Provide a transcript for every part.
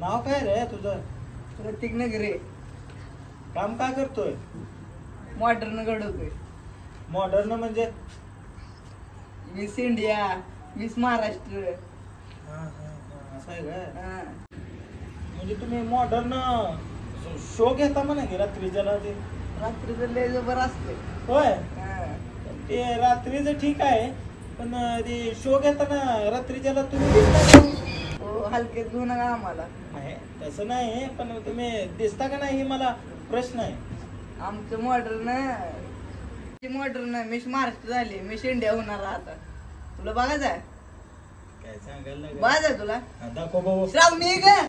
नाव काय रे तुझं? प्रतीक नगरे. काम काय करतोय? मॉडर्न घडवतोय. मॉडर्न म्हणजे? Miss India, miss Maharashtra. असं आहे काय? हा. म्हणजे तुम्ही मॉडर्न शो घेता म्हणा की रात्रीच्याला ते? रात्रीचं लय जबर असते. होय, हा. ते रात्रीचं ठीक आहे, पण ते शो घेताना रात्रीच्याला तुम्ही दिसता का? हो, हलक्यात घेऊ नका आम्हाला. नाही तसं नाही, पण तुम्ही दिसता का नाही ही मला प्रश्न आहे. आमचं मॉडर्न मिस महाराष्ट्र झाली, मिस इंडिया होणार आता. तुला बघायचं आहे? काय सांगायला लागलं? बघायचं आहे तुला? दाखव बघू. श्रावणी का?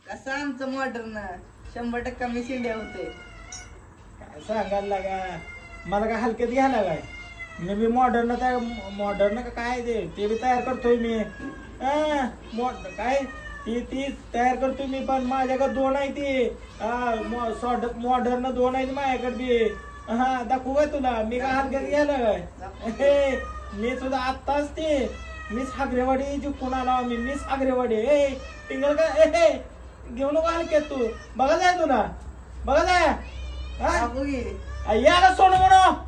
कसं आमचं मॉडर्न 100% मिस इंडिया होते. काय सांगायला लागा, मला काय हलक्यात घ्यायला काय? मी मॉडर्न का काय ते बी तयार करतोय मी. काय ती तयार करतोय मी, पण माझ्याकडे 2 आहे ती मॉडर्न 2 आहेत माझ्याकडे बी. हा दाखवू काय तुला? मी काय हलक्यात घ्यायला काय? मी सुद्धा आत्ताच ते मिस हागरेवाडी जिंकून आला मी. मिस हागरेवाडी टिंगल का घेऊ नको हलक्यात तू. बघा जाय तुला, बघा जाय. याला सोड म्हणू.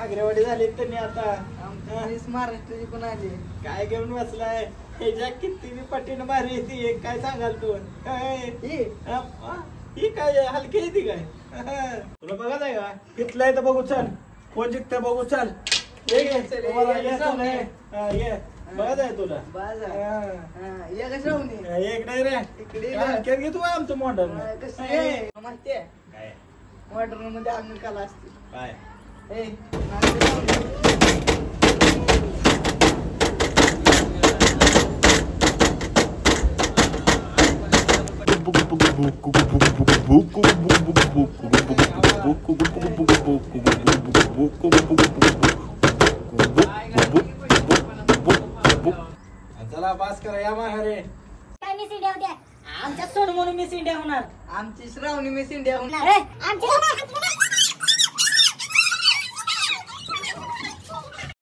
आग्रेवाडी झाली त्यांनी आता. मिस महाराष्ट्राची पण आली. काय घेऊन बसलाय? ह्याच्या किती बी पटीनं भारी येते. काय सांगाल तू? ही काय हलकी येते काय? तुला बघत आहे का? तिथलं आहे तर बघू चल. कोण जिंकतं बघू चल. ये बघत आहे तुला. एक नाही रे, हलक्यात घे तू आमचं मॉडर्न. माहितीये मॉडर्न मध्ये आम्ही कला असते काय? चला पास करा या माघारे. काय मिस इंडिया होत्या? आमच्या सोन म्हणून मिस इंडिया होणार. आमची श्रावणी मिस इंडिया होणार.